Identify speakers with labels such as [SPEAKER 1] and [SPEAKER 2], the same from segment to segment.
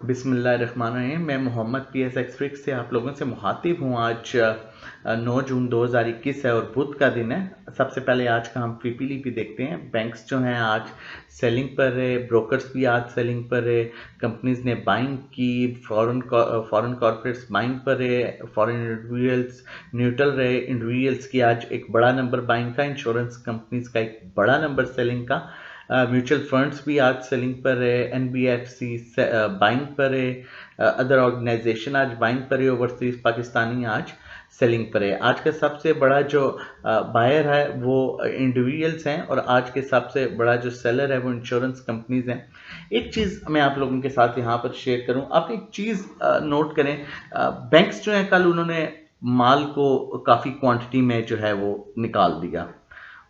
[SPEAKER 1] बिस्मिल्लाहिर्रहमानिर्रहीम। मैं मोहम्मद पीएस एक्सफ्रिक से आप लोगों से मुखातिब हूँ। आज 9 जून 2021 है और बुध का दिन है। सबसे पहले आज का हम पीपीलीपी देखते हैं। बैंक्स जो हैं आज सेलिंग पर रहे, ब्रोकर्स भी आज सेलिंग पर रहे, कंपनीज ने बाइंग की, फॉरेन कॉर्पोरेट्स बाइंग पर रहे, फॉरेन इंडिविजुअल्स न्यूट्रल रहे। इंडिविजुअल्स की आज एक बड़ा नंबर बाइंग का, इंश्योरेंस कंपनीज का एक बड़ा नंबर सेलिंग का, म्यूचुअल फंड्स भी आज सेलिंग पर है, एनबीएफसी बाइंग पर है, अदर ऑर्गेनाइजेशन आज बाइंग पर है, ओवरसीज पाकिस्तानी आज सेलिंग पर है। आज का सबसे बड़ा जो बायर है वो इंडिविजुअल्स हैं और आज के सबसे बड़ा जो सेलर है वो इंश्योरेंस कंपनीज हैं। एक चीज़ मैं आप लोगों के साथ यहाँ पर शेयर करूँ, आप एक चीज़ नोट करें। बैंक्स जो हैं कल उन्होंने माल को काफ़ी क्वांटिटी में जो है वो निकाल दिया।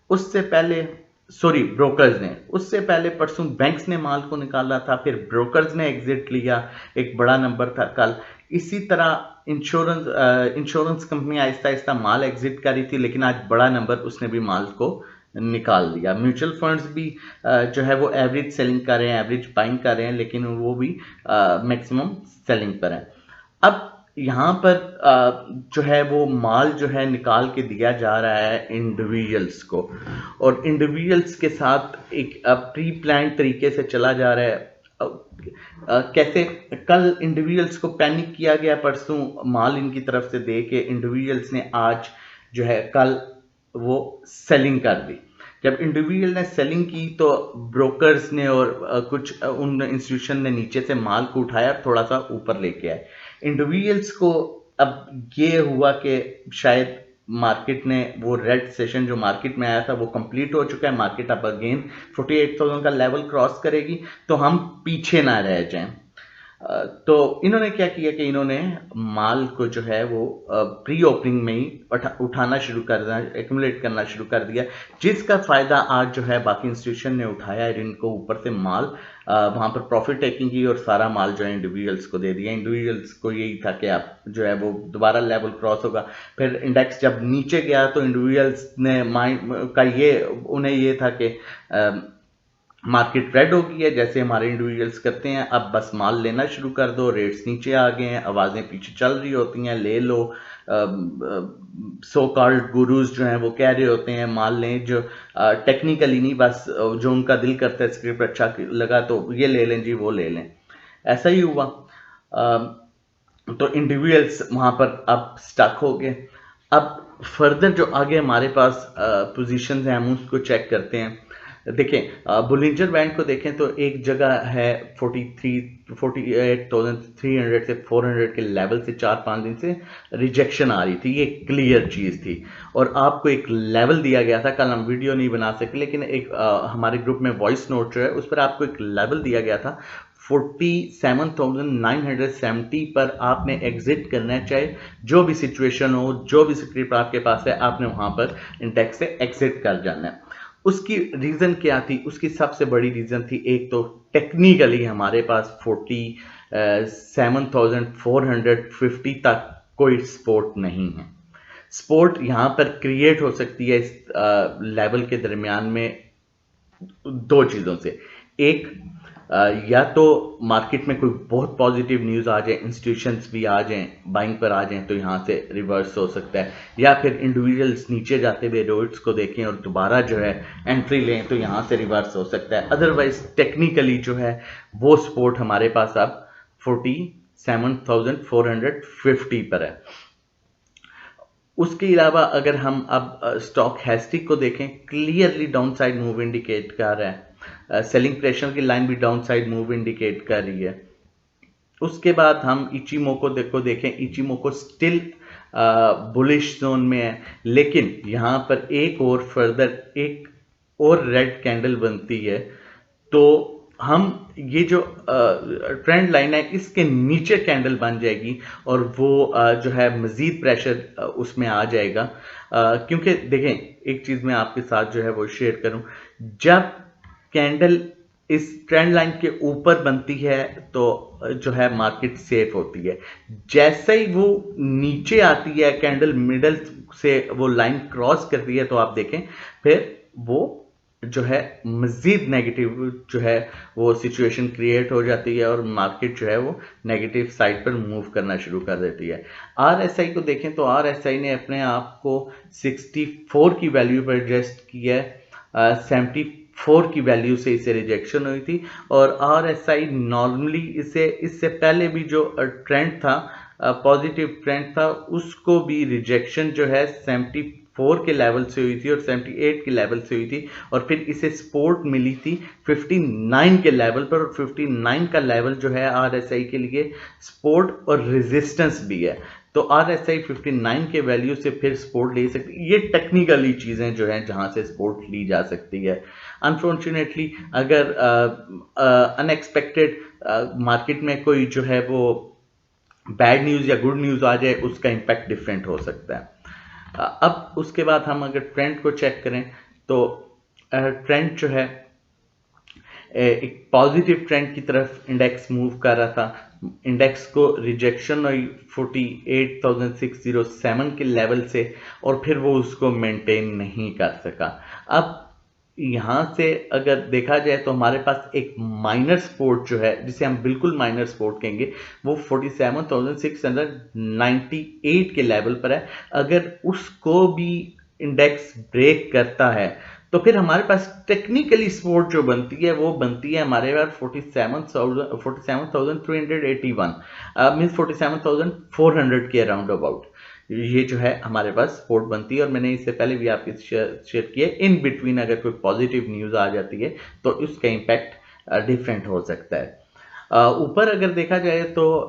[SPEAKER 1] उससे पहले सॉरी ब्रोकर्स ने, उससे पहले परसों बैंक्स ने माल को निकाला था, फिर ब्रोकर्स ने एग्जिट लिया, एक बड़ा नंबर था कल। इसी तरह इंश्योरेंस कंपनी आहिस्ता आहिस्ता माल एग्जिट कर रही थी, लेकिन आज बड़ा नंबर उसने भी माल को निकाल दिया। म्यूचुअल फंड्स भी जो है वो एवरेज सेलिंग कर रहे हैं, एवरेज बाइंग कर रहे हैं, लेकिन वो भी मैक्सिमम सेलिंग पर है। अब यहाँ पर जो है वो माल जो है निकाल के दिया जा रहा है इंडिविजुअल्स को, और इंडिविजुअल्स के साथ एक प्री प्लान तरीके से चला जा रहा है। कैसे कल इंडिविजुअल्स को पैनिक किया गया, परसों माल इनकी तरफ से दे के इंडिविजुअल्स ने आज जो है कल वो सेलिंग कर दी। जब इंडिविजुअल ने सेलिंग की तो ब्रोकर्स ने और कुछ उन इंस्टीट्यूशन ने नीचे से माल को उठाया, थोड़ा सा ऊपर लेके आए। इंडिविजुअल्स को अब ये हुआ कि शायद मार्केट ने वो रेड सेशन जो मार्केट में आया था वो कंप्लीट हो चुका है, मार्केट अब अगेन 48,000 का लेवल क्रॉस करेगी तो हम पीछे ना रह जाएं। तो इन्होंने क्या किया कि इन्होंने माल को जो है वो प्री ओपनिंग में ही उठाना शुरू कर दिया, एक्यूमुलेट करना शुरू कर दिया, जिसका फायदा आज जो है बाकी इंस्टीट्यूशन ने उठाया है। इनको ऊपर से माल वहां पर प्रॉफिट टेकिंग की और सारा माल जो है इंडिविजुअल्स को दे दिया। इंडिविजुअल्स को यही था कि आप जो है वो दोबारा लेवल क्रॉस होगा। फिर इंडेक्स जब नीचे गया तो इंडिविजुअल्स ने माइंड का ये, उन्हें ये था कि मार्केट रेड हो गई है, जैसे हमारे इंडिविजुअल्स करते हैं, अब बस माल लेना शुरू कर दो, रेट्स नीचे आ गए हैं, आवाज़ें पीछे चल रही होती हैं, ले लो। सो कॉल्ड गुरुज जो हैं वो कह रहे होते हैं माल लें, जो टेक्निकली नहीं, बस जो उनका दिल करता है, स्क्रिप्ट अच्छा लगा तो ये ले लें जी, वो ले लें। ऐसा ही हुआ। तो इंडिविजुअल्स वहां पर अब स्टक हो गए। अब फर्दर जो आगे हमारे पास पोजीशंस हैं हम उसको चेक करते हैं। देखें बुलिंजर बैंड को देखें तो एक जगह है 48,300 से 400 के लेवल से 4-5 दिन से रिजेक्शन आ रही थी, ये क्लियर चीज़ थी। और आपको एक लेवल दिया गया था, कल हम वीडियो नहीं बना सके लेकिन एक हमारे ग्रुप में वॉइस नोट जो है उस पर आपको एक लेवल दिया गया था 47,970 पर आपने एग्जिट करना है, चाहे जो भी सिचुएशन हो, जो भी स्क्रिप्ट आपके पास है, आपने वहां पर इंडेक्स से एग्जिट कर जाना है। उसकी रीजन क्या थी? उसकी सबसे बड़ी रीजन थी, एक तो टेक्निकली हमारे पास 47,450 तक कोई सपोर्ट नहीं है। सपोर्ट यहां पर क्रिएट हो सकती है इस लेवल के दरमियान में दो चीजों से। एक, या तो मार्केट में कोई बहुत पॉजिटिव न्यूज आ जाए, इंस्टीट्यूशंस भी आ जाएं, बाइंग पर आ जाएं, तो यहां से रिवर्स हो सकता है, या फिर इंडिविजुअल्स नीचे जाते हुए रोड्स को देखें और दोबारा जो है एंट्री लें तो यहां से रिवर्स हो सकता है। अदरवाइज टेक्निकली जो है वो सपोर्ट हमारे पास अब 47,450 पर है। उसके अलावा अगर हम अब स्टॉक हैस्टिक को देखें, clearly down side move indicate कर रहा है, सेलिंग प्रेशर की लाइन भी डाउन साइड मूव इंडिकेट कर रही है। उसके बाद हम इचिमोको को देखें, इचिमोको स्टिल बुलिश जोन में है, लेकिन यहां पर एक और फर्दर एक और रेड कैंडल बनती है तो हम ये जो ट्रेंड लाइन है इसके नीचे कैंडल बन जाएगी और वो जो है मजीद प्रेशर उसमें आ जाएगा। क्योंकि देखें, एक चीज मैं आपके साथ जो है वो शेयर करूं, जब कैंडल इस ट्रेंड लाइन के ऊपर बनती है तो जो है मार्केट सेफ होती है। जैसे ही वो नीचे आती है, कैंडल मिडल से वो लाइन क्रॉस करती है, तो आप देखें फिर वो जो है मज़ीद नेगेटिव जो है वो सिचुएशन क्रिएट हो जाती है और मार्केट जो है वो नेगेटिव साइड पर मूव करना शुरू कर देती है। आरएसआई को देखें तो आरएसआई ने अपने आप को 64 की वैल्यू पर एडजस्ट किया है। 74 की वैल्यू से इसे रिजेक्शन हुई थी और आरएसआई नॉर्मली इसे इससे पहले भी जो ट्रेंड था, पॉजिटिव ट्रेंड था, उसको भी रिजेक्शन जो है 74 के लेवल से हुई थी और 78 के लेवल से हुई थी और फिर इसे सपोर्ट मिली थी 59 के लेवल पर और 59 का लेवल जो है आरएसआई के लिए सपोर्ट और रेजिस्टेंस भी है। तो आरएसआई 59 के वैल्यू से फिर सपोर्ट ले सकती है। ये टेक्निकली चीज़ें जो हैं जहां से सपोर्ट ली जा सकती है। अनफॉर्चुनेटली अगर अनएक्सपेक्टेड मार्केट में कोई जो है वो बैड न्यूज़ या गुड न्यूज़ आ जाए, उसका इम्पैक्ट डिफरेंट हो सकता है। अब उसके बाद हम अगर ट्रेंड को चेक करें तो ट्रेंड जो है एक पॉजिटिव ट्रेंड की तरफ इंडेक्स मूव कर रहा था। इंडेक्स को रिजेक्शन हुई 48,607 के लेवल से और फिर वो उसको मेंटेन नहीं कर सका। अब यहाँ से अगर देखा जाए तो हमारे पास एक माइनर सपोर्ट जो है, जिसे हम बिल्कुल माइनर सपोर्ट कहेंगे, वो 47,698 के लेवल पर है। अगर उसको भी इंडेक्स ब्रेक करता है तो फिर हमारे पास टेक्निकली सपोर्ट जो बनती है वो बनती है हमारे पास 47,381 मीन्स 47,400 के अराउंड अबाउट। ये जो है हमारे पास सपोर्ट बनती है और मैंने इससे पहले भी आपके शेयर किया, इन बिटवीन अगर कोई पॉजिटिव न्यूज़ आ जाती है तो उसका इम्पैक्ट डिफरेंट हो सकता है। ऊपर अगर देखा जाए तो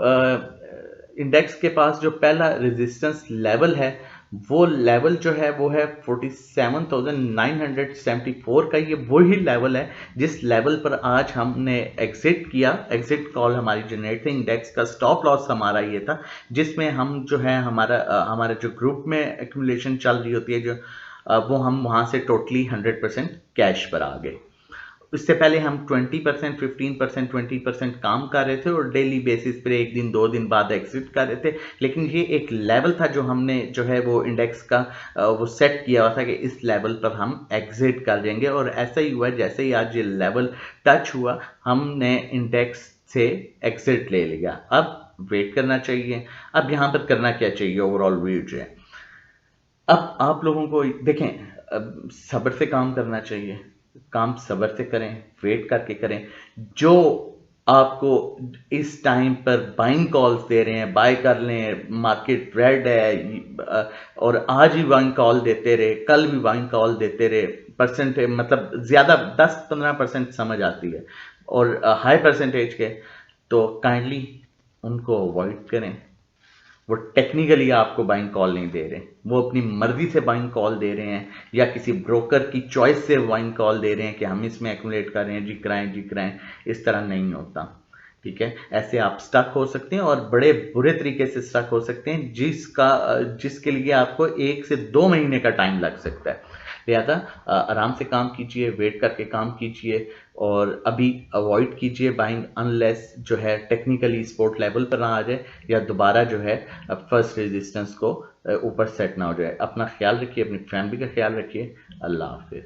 [SPEAKER 1] इंडेक्स के पास जो पहला रेजिस्टेंस लेवल है वो लेवल जो है वो है 47,974 का। ये वही लेवल है जिस लेवल पर आज हमने एग्जिट किया। एग्जिट कॉल हमारी जनरेट थी। इंडेक्स का स्टॉप लॉस हमारा ये था जिसमें हम जो है हमारा जो ग्रुप में एक्यूमुलेशन चल रही होती है जो वो हम वहाँ से टोटली 100% कैश पर आ गए। इससे पहले हम 20%, 15%, 20% काम कर रहे थे और डेली बेसिस पर एक दिन 2 दिन बाद एग्जिट कर रहे थे। लेकिन ये एक लेवल था जो हमने जो है वो इंडेक्स का वो सेट किया हुआ था कि इस लेवल पर हम एग्जिट कर देंगे और ऐसा ही हुआ। जैसे ही आज ये लेवल टच हुआ हमने इंडेक्स से एग्जिट ले लिया। अब वेट करना चाहिए। अब यहाँ पर करना क्या चाहिए, ओवरऑल व्यू जो है, अब आप लोगों को देखें, सब्र से काम करना चाहिए। काम सब्र से करें, वेट करके करें। जो आपको इस टाइम पर बाइंग कॉल्स दे रहे हैं, बाय कर लें, मार्केट रेड है और आज ही बाइंग कॉल देते रहे, कल भी बाइंग कॉल देते रहे, परसेंटेज मतलब ज़्यादा 10-15% समझ आती है और हाई परसेंटेज के, तो काइंडली उनको अवॉइड करें। वो टेक्निकली आपको बाइंग कॉल नहीं दे रहे, वो अपनी मर्जी से बाइंग कॉल दे रहे हैं या किसी ब्रोकर की चॉइस से बाइंग कॉल दे रहे हैं कि हम इसमें एक्यूमुलेट कर रहे हैं, जी कराएं। इस तरह नहीं होता, ठीक है। ऐसे आप स्टक हो सकते हैं और बड़े बुरे तरीके से स्टक हो सकते हैं जिसके लिए आपको 1 से 2 महीने का टाइम लग सकता है। लिहाजा आराम से काम कीजिए, वेट करके काम कीजिए और अभी अवॉइड कीजिए बाइंग अनलेस जो है टेक्निकली सपोर्ट लेवल पर ना आ जाए या दोबारा जो है फर्स्ट रेजिस्टेंस को ऊपर सेट ना हो जाए। अपना ख्याल रखिए, अपनी फैमिली का ख्याल रखिए। अल्लाह हाफिज।